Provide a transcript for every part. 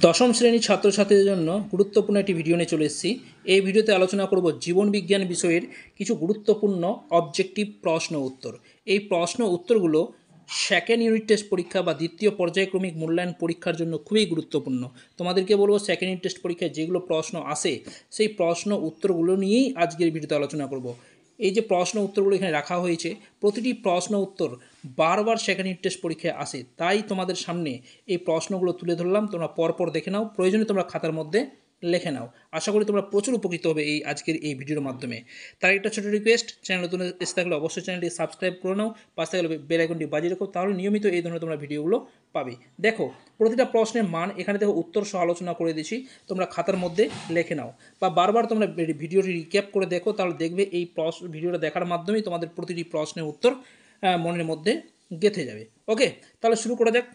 দশম শ্রেণীর ছাত্রছাত্রীদের জন্য গুরুত্বপূর্ণ একটি ভিডিও নিয়ে চলে এসেছি। এই ভিডিওতে আলোচনা করব জীবন বিজ্ঞান বিষয়ের কিছু গুরুত্বপূর্ণ অবজেক্টিভ প্রশ্ন উত্তর। এই প্রশ্ন উত্তরগুলো সেকেন্ড ইউনিট টেস্ট পরীক্ষা বা দ্বিতীয় পর্যায়ক্রমিক মূল্যায়ন পরীক্ষার জন্য খুবই গুরুত্বপূর্ণ। তোমাদেরকে বলবো সেকেন্ড ইউনিট টেস্ট পরীক্ষায় যেগুলো প্রশ্ন আসে সেই প্রশ্ন উত্তরগুলো নিয়েই আজকের ভিডিওতে আলোচনা করব। এই যে প্রশ্ন উত্তরগুলো এখানে রাখা হয়েছে, প্রতিটি প্রশ্ন উত্তর বারবার সেকেন্ড ইউনিট টেস্ট পরীক্ষায় আসে, তাই তোমাদের সামনে এই প্রশ্নগুলো তুলে ধরলাম। তোমরা পরপর দেখে নাও, প্রয়োজনে তোমরা খাতার মধ্যে লিখে নাও। আশা করি তোমরা প্রচুর উপকৃত হবে এই আজকের এই ভিডিওর মাধ্যমে। তার একটা ছোটো রিকোয়েস্ট, চ্যানেল নতুন এসে থাকলে অবশ্যই চ্যানেলটি সাবস্ক্রাইব করে নাও, পাশে থাকলে বেল আইকনটি বাজিয়ে রাখো, তাহলে নিয়মিত এই ধরনের তোমরা ভিডিওগুলো পাবে। দেখো প্রতিটা প্রশ্নের মান এখানে দেখো উত্তর সহ আলোচনা করে দিয়েছি, তোমরা খাতার মধ্যে লিখে নাও বা বারবার তোমরা ভিডিওটি রিক্যাপ করে দেখো, তাহলে দেখবে এই ভিডিওটা দেখার মাধ্যমেই তোমাদের প্রতিটি প্রশ্নের উত্তর মনের মধ্যে গেঁথে যাবে। ওকে, তাহলে শুরু করা যাক।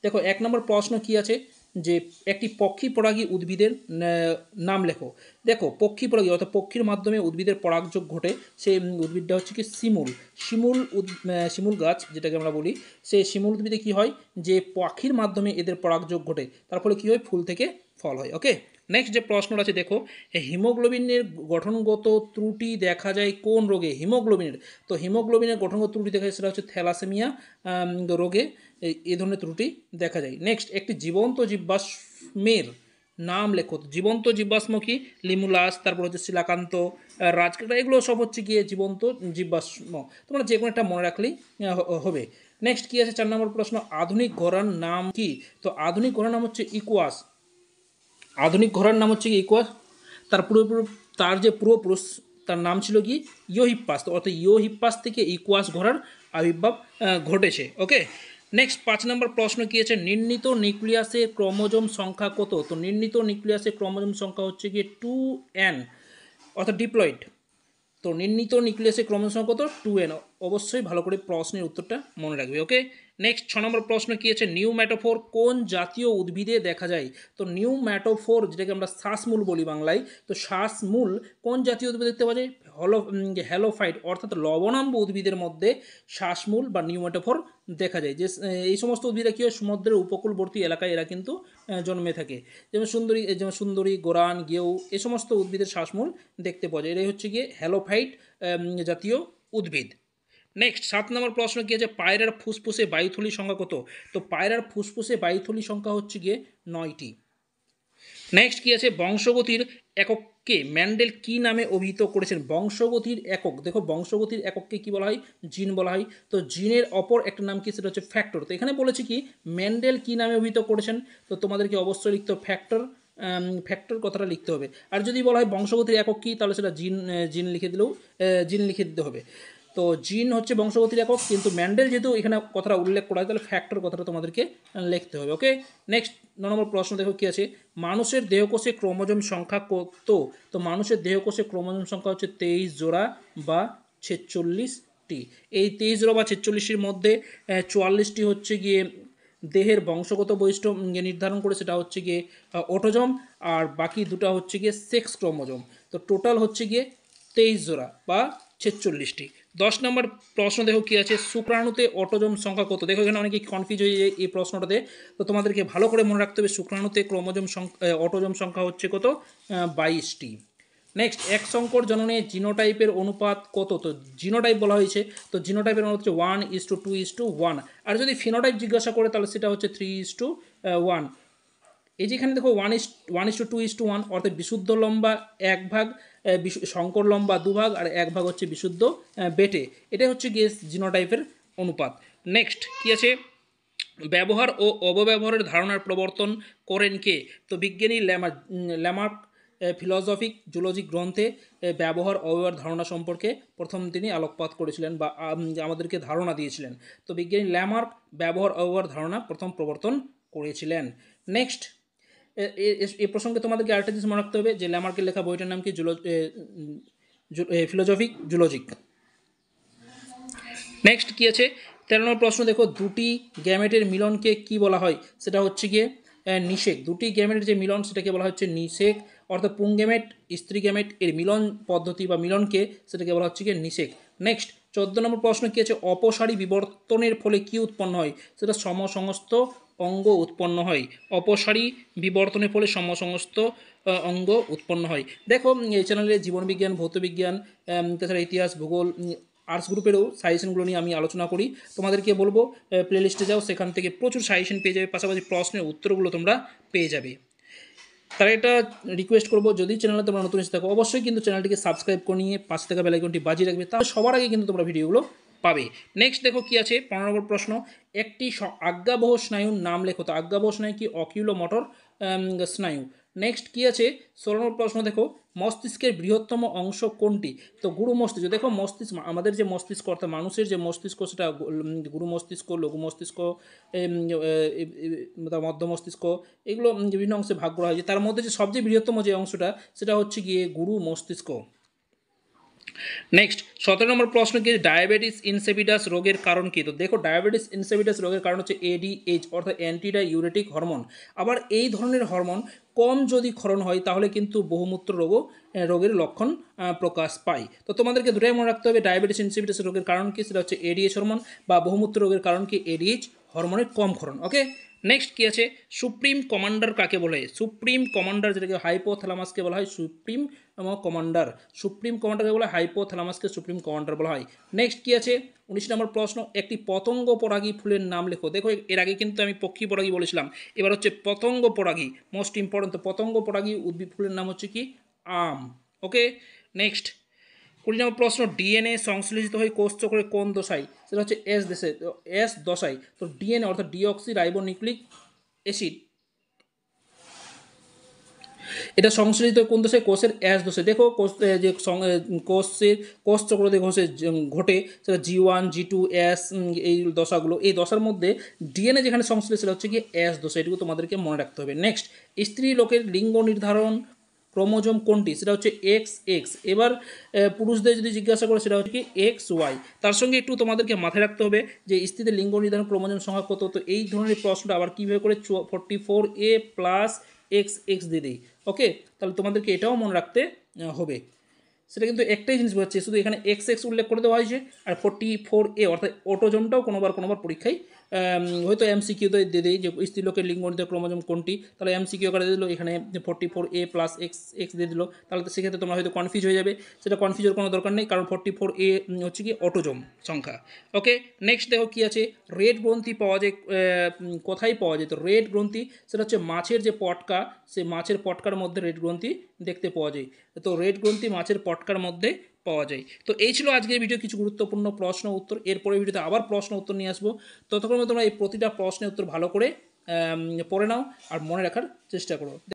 দেখো এক নম্বর প্রশ্ন কি আছে, যে একটি পক্ষী পরাগী উদ্ভিদের নাম লেখো। দেখো পক্ষী পরাগী অর্থাৎ পক্ষীর মাধ্যমে উদ্ভিদের পরাগযোগ ঘটে, সেই উদ্ভিদটা হচ্ছে কি শিমুল। শিমুল গাছ যেটাকে আমরা বলি, সেই শিমুল উদ্ভিদে কি হয়, যে পাখির মাধ্যমে এদের পরাগযোগ ঘটে, তার ফলে কী হয়, ফুল থেকে ফল হয়। ওকে, নেক্সট যে প্রশ্নটা আছে দেখো, হিমোগ্লোবিনের গঠনগত ত্রুটি দেখা যায় কোন রোগে? হিমোগ্লোবিনের, তো হিমোগ্লোবিনের গঠনগত ত্রুটি দেখা যায় সেটা হচ্ছে থ্যালাসেমিয়া রোগে এই ধরনের ত্রুটি দেখা যায়। নেক্সট একটি জীবন্ত জীবাশ্মের নাম লেখো। জীবন্ত জীবাশ্ম কি? লিমুলাস, তারপর হচ্ছে শিলাকান্ত, রাজকাটা, এগুলো সব হচ্ছে গিয়ে জীবন্ত জীবাশ্ম। তোমরা যে কোনো একটা মনে রাখলেই হবে। নেক্সট কি আছে 4 নম্বর প্রশ্ন, আধুনিক ঘোড়ার নাম কি? তো আধুনিক ঘোড়ার নাম হচ্ছে ইকুয়াস। আধুনিক ঘোড়ার নাম হচ্ছে কি ইকুয়াস। তার যে পূর্বপুরুষ তার নাম ছিল কি ইওহিপ্পাস, তো অর্থাৎ ইওহিপ্পাস থেকে ইকুয়াস ঘোড়ার আবির্ভাব ঘটেছে। ওকে, নেক্সট 5 নম্বর প্রশ্ন কি আছে, নির্ণীত নিউক্লিয়াসের ক্রোমোজোম সংখ্যা কত? তো নির্ণীত নিউক্লিয়াসের ক্রোমোজোম সংখ্যা হচ্ছে গিয়ে 2n, অর্থাৎ ডিপ্লয়েড। তো নির্ণীত নিউক্লিয়াসের ক্রোমোজোম সংখ্যা কত? 2n। অবশ্যই ভালো করে প্রশ্নের উত্তরটা মনে রাখবে। ওকে, নেক্সট 6 নম্বর প্রশ্ন কি আছে, নিউম্যাটোফোর কোন জাতীয় উদ্ভিদে দেখা যায়? তো নিউম্যাটোফোর যেটাকে আমরা শ্বাসমূল বলি বাংলায়, তো শ্বাসমূল কোন জাতীয় উদ্ভিদে দেখতে পাওয়া যায়? হ্যালোফাইট অর্থাৎ লবণাম্ব উদ্ভিদের মধ্যে শ্বাসমূল বা নিউম্যাটোফোর দেখা যায়। যে এই সমস্ত উদ্ভিদরা কী হয়, সমুদ্রের উপকূলবর্তী এলাকায় এরা কিন্তু জন্মে থাকে। যেমন সুন্দরী, গোরান, গেউ, এই সমস্ত উদ্ভিদের শ্বাসমূল দেখতে পাওয়া যায়। এটাই হচ্ছে গিয়ে হ্যালোফাইট জাতীয় উদ্ভিদ। নেক্সট 7 নম্বর প্রশ্ন কি আছে, পায়রার ফুসফুসে বায়ুথলি সংখ্যা কত? তো পায়রার ফুসফুসে বায়ুথলি সংখ্যা হচ্ছে গিয়ে 9টি। নেক্সট কি আছে, বংশগতির একককে ম্যান্ডেল কি নামে অভিহিত করেছেন? বংশগতির একক, দেখো বংশগতির একককে কি বলা হয়? জিন বলা হয়। তো জিনের অপর একটা নাম কি, সেটা হচ্ছে ফ্যাক্টর। তো এখানে বলেছি কি ম্যান্ডেল কি নামে অভিহিত করেছেন, তো তোমাদেরকে অবশ্যই লিখতে হবে ফ্যাক্টর। ফ্যাক্টর কথাটা লিখতে হবে। আর যদি বলা হয় বংশগতির একক কি, তাহলে সেটা জিন লিখে দিলেও জিন লিখে দিতে হবে। তো জিন হচ্ছে বংশগতির একক, কিন্তু ম্যান্ডেল যেহেতু এখানে কথাটা উল্লেখ করা হয়, তাহলে ফ্যাক্টর কথাটা তোমাদেরকে লিখতে হবে। ওকে, নেক্সট 9 নম্বর প্রশ্ন দেখো কি আছে, মানুষের দেহকোষে ক্রোমোজোম সংখ্যা কত? তো মানুষের দেহকোষে ক্রোমোজোম সংখ্যা হচ্ছে 23 জোড়া বা 46টি। এই 23 জোড়া বা 46টির মধ্যে 44টি হচ্ছে গিয়ে দেহের বংশগত বৈশিষ্ট্য নির্ধারণ করে, সেটা হচ্ছে গিয়ে অটোজোম, আর বাকি দুটা হচ্ছে গিয়ে সেক্স ক্রোমোজোম। তো টোটাল হচ্ছে গিয়ে 23 জোড়া বা 46টি। 10 নম্বর প্রশ্ন দেখো কি আছে, শুক্রাণুতে অটোজোম সংখ্যা কত? দেখো এখানে অনেকে কনফিউজ হয়ে যায় এই প্রশ্নটাতে, তো তোমাদেরকে ভালো করে মনে রাখতে হবে শুক্রাণুতে অটোজোম সংখ্যা হচ্ছে কত? 22টি। নেক্সট এক সংকর জননে জিনোটাইপের অনুপাত কত? তো জিনোটাইপ বলা হয়েছে, তো জিনোটাইপের অনুপাত হচ্ছে 1:2:1। আর যদি ফিনোটাইপ জিজ্ঞাসা করে তাহলে সেটা হচ্ছে 3:1। এই যেখানে দেখো 1:2:1, অর্থাৎ বিশুদ্ধ লম্বা 1 ভাগ, সংকর লম্বা 2 ভাগ, আর 1 ভাগ হচ্ছে বিশুদ্ধ বেটে। এটাই হচ্ছে গিয়ে জিনোটাইপের অনুপাত। নেক্সট কি আছে, ব্যবহার ও অপব্যবহারের ধারণার প্রবর্তন করেন কে? তো বিজ্ঞানী ল্যামার্ক ফিলসফিক জুলজি গ্রন্থে ব্যবহার অব্যবহার ধারণা সম্পর্কে প্রথম তিনি আলোকপাত করেছিলেন বা আমাদেরকে ধারণা দিয়েছিলেন। তো বিজ্ঞানী ল্যামার্ক ব্যবহার অব্যবহার ধারণা প্রথম প্রবর্তন করেছিলেন। নেক্সট এই প্রসঙ্গে তোমাদেরকে আরেকটা জিনিস মনে রাখতে হবে, যে ল্যামার্কের লেখা বইটার নাম কি, ফিলোসফিক জুলজিক। নেক্সট কি আছে 13 নম্বর প্রশ্ন দেখো, দুটি গ্যামেটের মিলনকে কি বলা হয়? সেটা হচ্ছে গিয়ে নিষেক। দুটি গ্যামেটের যে মিলন সেটাকে বলা হচ্ছে নিষেক, অর্থাৎ পুংগ্যামেট স্ত্রী গ্যামেট এর মিলন পদ্ধতি বা মিলনকে সেটাকে বলা হচ্ছে গিয়ে নিষেক। নেক্সট 14 নম্বর প্রশ্ন কি আছে, অপসারী বিবর্তনের ফলে কি উৎপন্ন হয়? সেটা সমসংস্থ অঙ্গ উৎপন্ন হয়? অপসারী বিবর্তনের ফলে সমস্ত অঙ্গ উৎপন্ন হয়। দেখো এই চ্যানেলে জীবনবিজ্ঞান, ভৌতবিজ্ঞান, তাছাড়া ইতিহাস, ভূগোল, আর্টস গ্রুপেরও সাজেশনগুলো নিয়ে আমি আলোচনা করি। তোমাদেরকে বলবো প্লেলিস্টে যাও, সেখান থেকে প্রচুর সাজেশন পেয়ে যাবে, পাশাপাশি প্রশ্নের উত্তরগুলো তোমরা পেয়ে যাবে। তার এটা রিকোয়েস্ট করবো, যদি চ্যানেলে তোমরা নতুন এসে থাকো অবশ্যই কিন্তু চ্যানেলটিকে সাবস্ক্রাইব করে নিয়ে পাশে থাকা বেল আইকনটি বাজিয়ে রাখবে, তাহলে সবার আগে কিন্তু তোমরা ভিডিওগুলো পাবে। নেক্সট দেখো কি আছে 15 নম্বর প্রশ্ন, একটি আজ্ঞাবহ স্নায়ুর নাম লেখো। তো আজ্ঞাবহ স্নায়ু কি? অকিউলোমোটর স্নায়ু। নেক্সট কি আছে 16 নম্বর প্রশ্ন, দেখো মস্তিষ্কের বৃহত্তম অংশ কোনটি? তো গুরু মস্তিষ্ক। দেখো মস্তিষ্ক, আমাদের যে মস্তিষ্ক অর্থাৎ মানুষের যে মস্তিষ্ক, সেটা গুরু মস্তিষ্ক, লঘু মস্তিষ্ক, মধ্য মস্তিষ্ক, এগুলো বিভিন্ন অংশে ভাগ করা হয়েছে। তার মধ্যে যে সবচেয়ে বৃহত্তম যে অংশটা সেটা হচ্ছে গিয়ে গুরু মস্তিষ্ক। নেক্সট 17 নম্বর প্রশ্ন কি? ডায়াবেটিস ইনসিপিডাস রোগের কারণ কি? তো দেখো ডায়াবেটিস ইনসিপিডাস রোগের কারণ হচ্ছে এডিএইচ অর্থাৎ অ্যান্টিডাইউরেটিক হরমোন। আবার এই ধরনের হরমোন কম যদি ক্ষরণ হয় তাহলে কিন্তু বহুমূত্র রোগের লক্ষণ প্রকাশ পায়। তো তোমাদেরকে দুটাই মনে রাখতে হবে, ডায়াবেটিস ইনসিপিডাস রোগের কারণ কি? সেটা হচ্ছে এডিএইচ হরমোন, বা বহুমূত্র রোগের কারণ কি? এডিএইচ হরমোনের কম ক্ষরণ। ওকে, নেক্সট কি আছে? সুপ্রিম কমান্ডার কাকে বলে? সুপ্রিম কমান্ডার, যেটাকে হাইপোথ্যালামাসকে বলা হয় সুপ্রিম কমান্ডার। সুপ্রিম কমান্ডারকে বলা হয় হাইপোথ্যালামাসকে সুপ্রিম কমান্ডার বলা হয়। নেক্সট কি আছে 19 নম্বর প্রশ্ন, একটি পতঙ্গ পরাগী ফুলের নাম লেখো। দেখো এর আগে কিন্তু আমি পক্ষী পরাগী বলেছিলাম, এবার হচ্ছে পতঙ্গ পরাগী, মোস্ট ইম্পর্টেন্ট। তো পতঙ্গ পরাগী উদ্ভিদ ফুলের নাম হচ্ছে কি? আম। ওকে, নেক্সট 20 নম্বর প্রশ্ন, ডিএনএ সংশ্লেষিত হয়ে কোষচক্রে কোন দশায়? সেটা হচ্ছে এস দশায়। তো ডিএনএ অর্থাৎ ডিঅক্সি রাইবোনিউক্লিক অ্যাসিড, এটা সংশ্লেষিত কোন দশায়? কোষের এস দশায়। দেখো যে কোষচক্র যে ঘটে সেটা G1 G2 এস, এই দশাগুলো, এই দশার মধ্যে ডিএনএ যেখানে সংশ্লেষ সেটা হচ্ছে কি? এস দশা। এটুকু তোমাদেরকে মনে রাখতে হবে। নেক্সট, স্ত্রী লোকের লিঙ্গ নির্ধারণ ক্রোমোজোম কোনটি? সেটা হচ্ছে XX। এবার পুরুষদের যদি জিজ্ঞাসা করে সেটা হচ্ছে কি? XY। তার সঙ্গে একটু তোমাদেরকে মাথায় রাখতে হবে যে স্ত্রীদের লিঙ্গ নির্ধারণ ক্রোমোজোম সংখ্যা কত। তো এই ধরনের প্রশ্নটা আবার কীভাবে করে 44A প্লাস XX দিয়ে দিই। ওকে, তাহলে তোমাদেরকে এটাও মনে রাখতে হবে। সেটা কিন্তু একটাই জিনিস বোঝাচ্ছে, শুধু এখানে XX উল্লেখ করে দেওয়া হয়েছে, আর 44A অর্থাৎ অটোজোমটাও কোনোবার পরীক্ষায় হয়তো MCQ দিয়ে দেয় যে স্ত্রীলোকের লিঙ্গ নির্ধারণ ক্রোমোজোম কোনটি, তাহলে MCQ করে দিল এখানে 44A প্লাস XX দিয়ে দিল, তাহলে তো সেক্ষেত্রে তোমরা হয়তো কনফিউজ হয়ে যাবে। সেটা কনফিউজের কোনো দরকার নেই, কারণ 44A হচ্ছে কি? অটোজোম সংখ্যা। ওকে, নেক্সট দেখো কি আছে, রেড গ্রন্থি পাওয়া যায় কোথায় পাওয়া যায়? তো রেড গ্রন্থি সেটা হচ্ছে মাছের যে পটকা, সেই মাছের পটকার মধ্যে রেড গ্রন্থি দেখতে পাওয়া যায়। তো রেড গ্রন্থি মাছের পটকার মধ্যে পাওয়া যায়। তো এই ছিল আজকের ভিডিও, কিছু গুরুত্বপূর্ণ প্রশ্ন উত্তর। এরপরে ভিডিওতে আবার প্রশ্ন উত্তর নিয়ে আসবো। ততক্ষণ তোমরা এই প্রতিটা প্রশ্নের উত্তর ভালো করে পড়ে নাও আর মনে রাখার চেষ্টা করো।